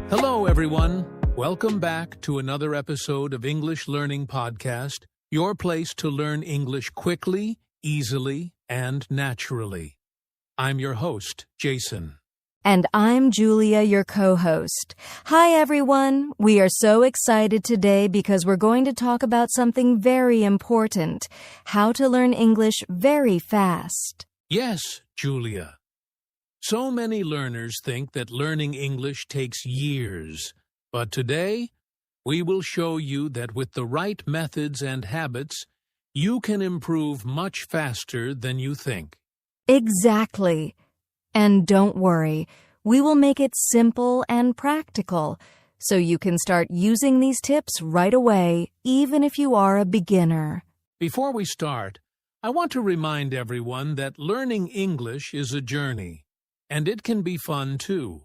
Hello, everyone. Welcome back to another episode of English Learning Podcast, your place to learn English quickly, easily, and naturally. I'm your host, Jason. And I'm Julia, your co-host. Hi, everyone. We are so excited today because we're going to talk about something very important, how to learn English very fast. Yes, Julia. So many learners think that learning English takes years, but today we will show you that with the right methods and habits, you can improve much faster than you think. Exactly. And don't worry, we will make it simple and practical, so you can start using these tips right away, even if you are a beginner. Before we start, I want to remind everyone that learning English is a journey. And it can be fun, too.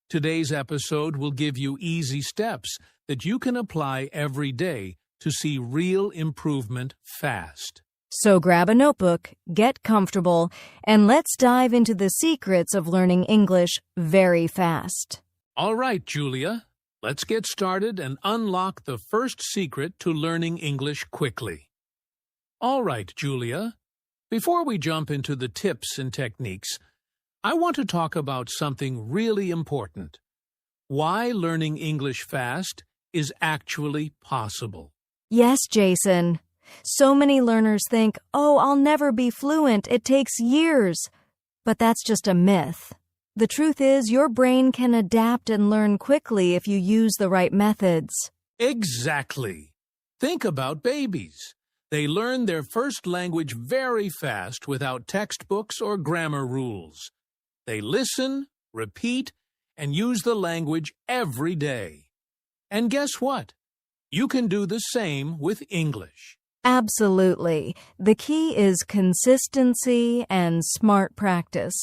Today's episode will give you easy steps that you can apply every day to see real improvement fast. So grab a notebook, get comfortable, and let's dive into the secrets of learning English very fast. All right, Julia, let's get started and unlock the first secret to learning English quickly. All right, Julia, before we jump into the tips and techniques, I want to talk about something really important. Why learning English fast is actually possible. Yes, Jason. So many learners think, oh, I'll never be fluent. It takes years. But that's just a myth. The truth is, your brain can adapt and learn quickly if you use the right methods. Exactly. Think about babies. They learn their first language very fast without textbooks or grammar rules. They listen, repeat, and use the language every day. And guess what? You can do the same with English. Absolutely. The key is consistency and smart practice.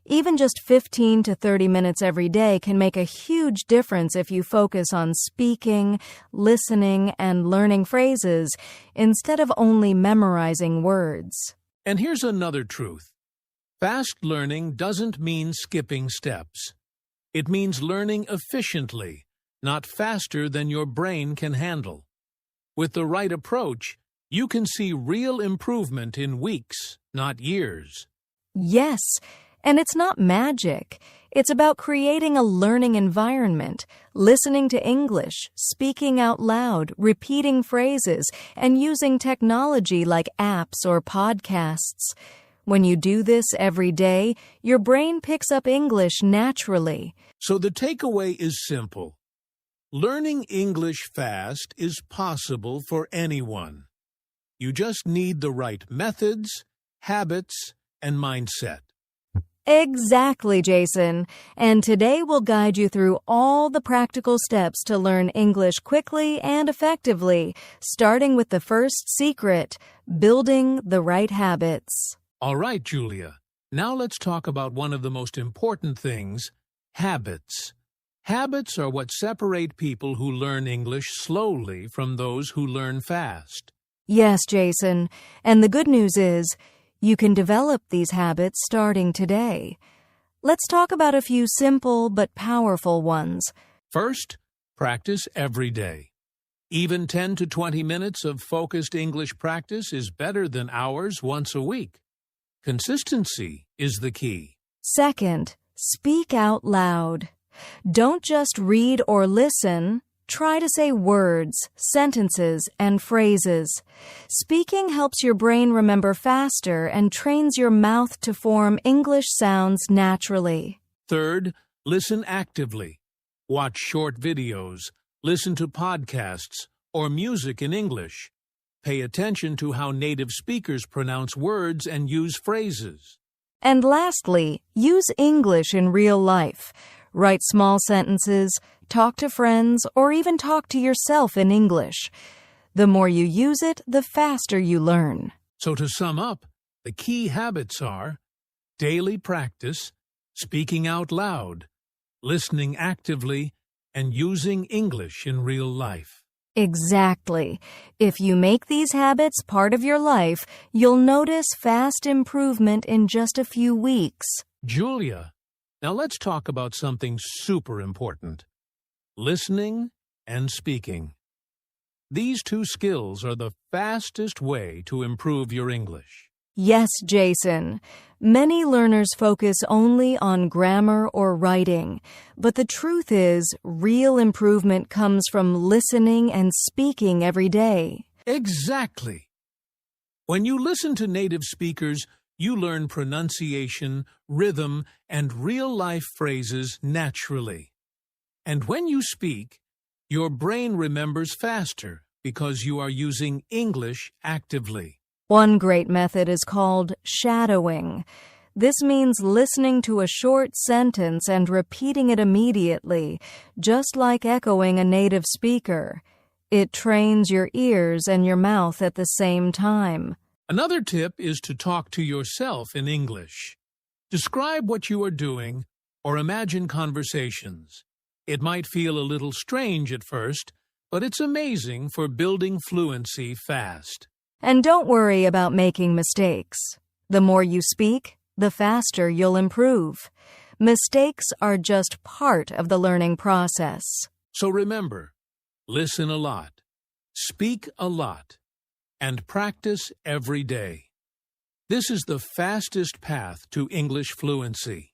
Even just 15 to 30 minutes every day can make a huge difference if you focus on speaking, listening, and learning phrases instead of only memorizing words. And here's another truth. Fast learning doesn't mean skipping steps. It means learning efficiently, not faster than your brain can handle. With the right approach, you can see real improvement in weeks, not years. Yes, and it's not magic. It's about creating a learning environment, listening to English, speaking out loud, repeating phrases, and using technology like apps or podcasts. When you do this every day, your brain picks up English naturally. So the takeaway is simple. Learning English fast is possible for anyone. You just need the right methods, habits, and mindset. Exactly, Jason. And today we'll guide you through all the practical steps to learn English quickly and effectively, starting with the first secret, building the right habits. All right, Julia. Now let's talk about one of the most important things, habits. Habits are what separate people who learn English slowly from those who learn fast. Yes, Jason. And the good news is, you can develop these habits starting today. Let's talk about a few simple but powerful ones. First, practice every day. Even 10 to 20 minutes of focused English practice is better than hours once a week. Consistency is the key. Second, speak out loud. Don't just read or listen. Try to say words, sentences, and phrases. Speaking helps your brain remember faster and trains your mouth to form English sounds naturally. Third, listen actively. Watch short videos, listen to podcasts, or music in English. Pay attention to how native speakers pronounce words and use phrases. And lastly, use English in real life. Write small sentences, talk to friends, or even talk to yourself in English. The more you use it, the faster you learn. So to sum up, the key habits are daily practice, speaking out loud, listening actively, and using English in real life. Exactly. If you make these habits part of your life, you'll notice fast improvement in just a few weeks. Julia, now let's talk about something super important. listening and speaking. These two skills are the fastest way to improve your English. Yes, Jason. Many learners focus only on grammar or writing, but the truth is, real improvement comes from listening and speaking every day. Exactly. When you listen to native speakers, you learn pronunciation, rhythm, and real-life phrases naturally. And when you speak, your brain remembers faster because you are using English actively. One great method is called shadowing. This means listening to a short sentence and repeating it immediately, just like echoing a native speaker. It trains your ears and your mouth at the same time. Another tip is to talk to yourself in English. Describe what you are doing or imagine conversations. It might feel a little strange at first, but it's amazing for building fluency fast. And don't worry about making mistakes. The more you speak, the faster you'll improve. Mistakes are just part of the learning process. So remember, listen a lot, speak a lot, and practice every day. This is the fastest path to English fluency.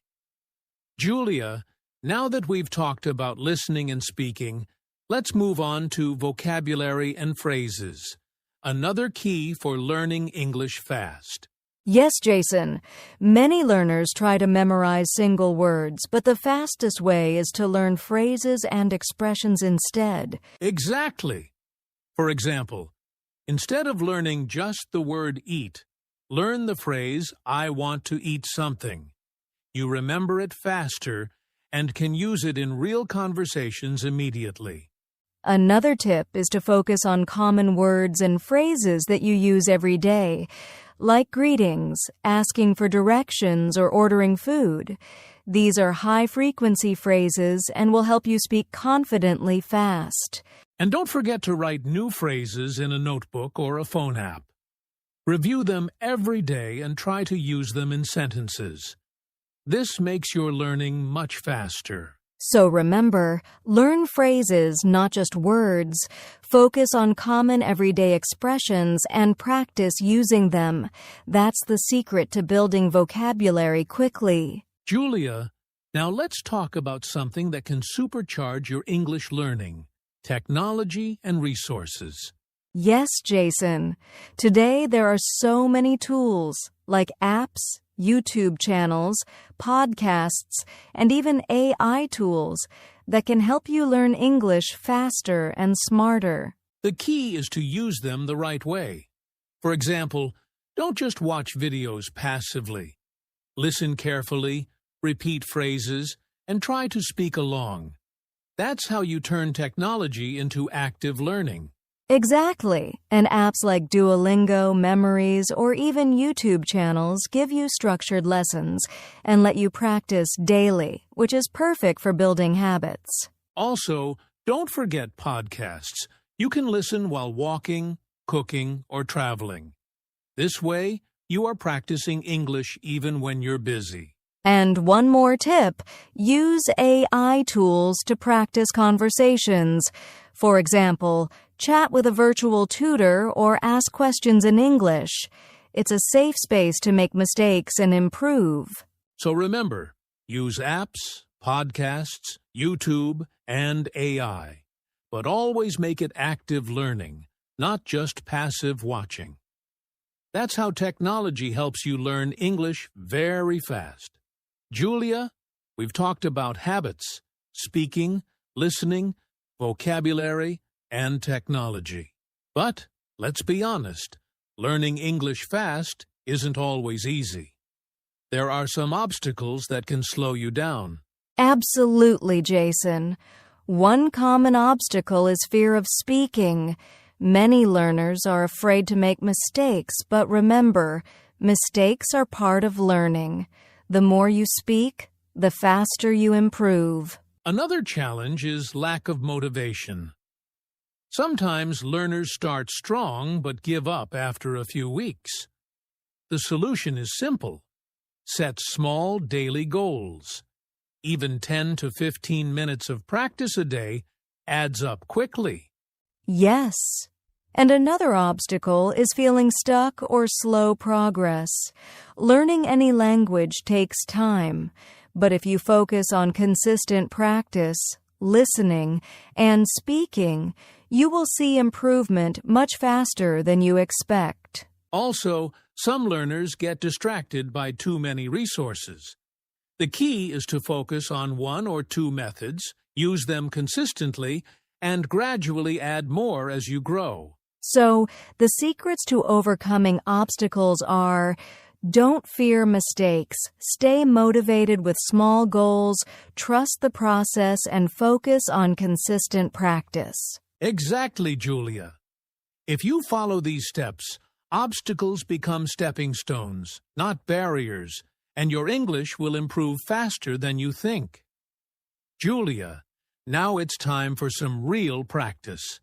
Julia, now that we've talked about listening and speaking, let's move on to vocabulary and phrases. Another key for learning English fast. Yes, Jason. Many learners try to memorize single words, but the fastest way is to learn phrases and expressions instead. Exactly. For example, instead of learning just the word eat, learn the phrase, I want to eat something. You remember it faster and can use it in real conversations immediately. Another tip is to focus on common words and phrases that you use every day, like greetings, asking for directions, or ordering food. These are high-frequency phrases and will help you speak confidently fast. And don't forget to write new phrases in a notebook or a phone app. Review them every day and try to use them in sentences. This makes your learning much faster. So remember, learn phrases, not just words. Focus on common everyday expressions and practice using them. That's the secret to building vocabulary quickly. Julia, now let's talk about something that can supercharge your English learning: technology and resources. Yes, Jason. Today there are so many tools, like apps, YouTube channels, podcasts, and even AI tools that can help you learn English faster and smarter. The key is to use them the right way. For example, don't just watch videos passively. Listen carefully, repeat phrases, and try to speak along. That's how you turn technology into active learning. Exactly. And apps like Duolingo, Memories, or even YouTube channels give you structured lessons and let you practice daily, which is perfect for building habits. Also, don't forget podcasts. You can listen while walking, cooking, or traveling. This way, you are practicing English even when you're busy. And one more tip, use AI tools to practice conversations. For example, chat with a virtual tutor or ask questions in English. It's a safe space to make mistakes and improve. So remember, use apps, podcasts, YouTube, and AI. But always make it active learning, not just passive watching. That's how technology helps you learn English very fast. Julia, we've talked about habits, speaking, listening, vocabulary, and technology. But, let's be honest, learning English fast isn't always easy. There are some obstacles that can slow you down. Absolutely, Jason. One common obstacle is fear of speaking. Many learners are afraid to make mistakes, but remember, mistakes are part of learning. The more you speak, the faster you improve. Another challenge is lack of motivation. Sometimes learners start strong but give up after a few weeks. The solution is simple. Set small daily goals. Even 10 to 15 minutes of practice a day adds up quickly. Yes. And another obstacle is feeling stuck or slow progress. Learning any language takes time, but if you focus on consistent practice, listening, and speaking, you will see improvement much faster than you expect. Also, some learners get distracted by too many resources. The key is to focus on one or two methods, use them consistently, and gradually add more as you grow. So, the secrets to overcoming obstacles are: don't fear mistakes, stay motivated with small goals, trust the process, and focus on consistent practice. Exactly, Julia. If you follow these steps, obstacles become stepping stones, not barriers, and your English will improve faster than you think. Julia, now it's time for some real practice.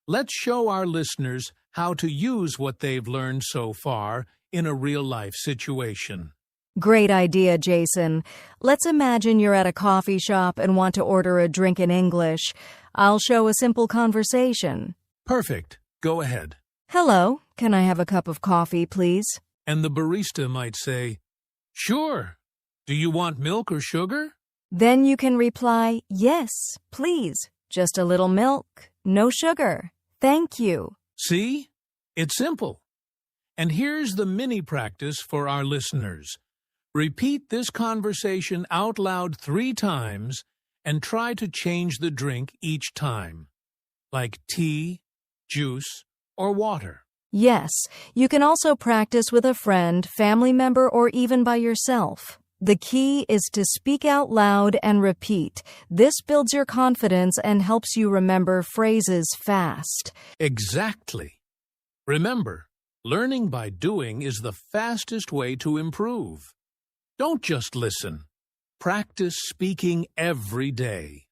Let's show our listeners how to use what they've learned so far in a real-life situation. Great idea, Jason. Let's imagine you're at a coffee shop and want to order a drink in English. I'll show a simple conversation. Perfect. Go ahead. Hello, can I have a cup of coffee, please? And the barista might say, "Sure. Do you want milk or sugar?" Then you can reply, "Yes, please. Just a little milk, no sugar. Thank you." See? It's simple. And here's the mini practice for our listeners. Repeat this conversation out loud 3 times and try to change the drink each time, like tea, juice, or water. Yes, you can also practice with a friend, family member, or even by yourself. The key is to speak out loud and repeat. This builds your confidence and helps you remember phrases fast. Exactly. Remember, learning by doing is the fastest way to improve. Don't just listen. Practice speaking every day.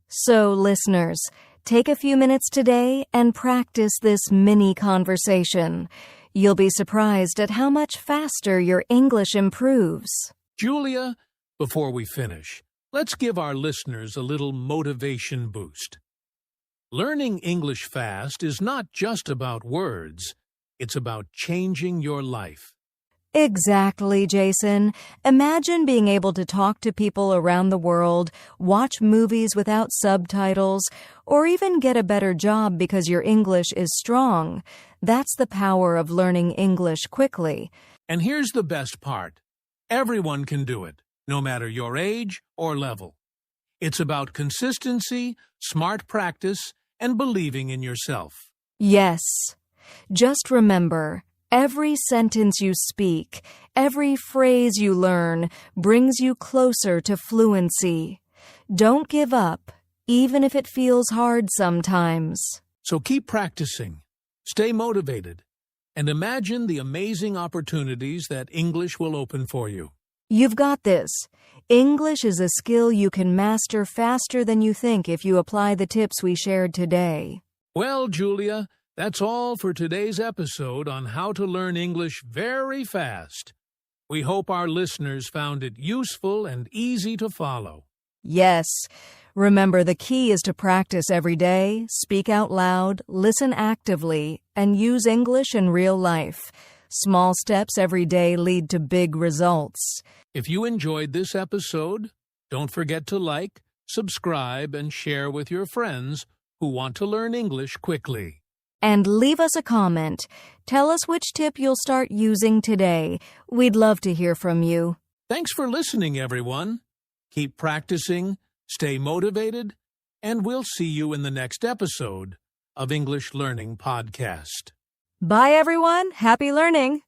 So, listeners, take a few minutes today and practice this mini conversation. You'll be surprised at how much faster your English improves. Julia, before we finish, let's give our listeners a little motivation boost. Learning English fast is not just about words. It's about changing your life. Exactly, Jason. Imagine being able to talk to people around the world, watch movies without subtitles, or even get a better job because your English is strong. That's the power of learning English quickly. And here's the best part. Everyone can do it, no matter your age or level. It's about consistency, smart practice, and believing in yourself. Yes. Just remember, every sentence you speak, every phrase you learn brings you closer to fluency. Don't give up, even if it feels hard sometimes. So keep practicing, stay motivated, and imagine the amazing opportunities that English will open for you. You've got this. English is a skill you can master faster than you think if you apply the tips we shared today. Well, Julia, that's all for today's episode on how to learn English very fast. We hope our listeners found it useful and easy to follow. Yes. Remember, the key is to practice every day, speak out loud, listen actively, and use English in real life. Small steps every day lead to big results. If you enjoyed this episode, don't forget to like, subscribe, and share with your friends who want to learn English quickly. And leave us a comment. Tell us which tip you'll start using today. We'd love to hear from you. Thanks for listening, everyone. Keep practicing, stay motivated, and we'll see you in the next episode of English Learning Podcast. Bye, everyone. Happy learning.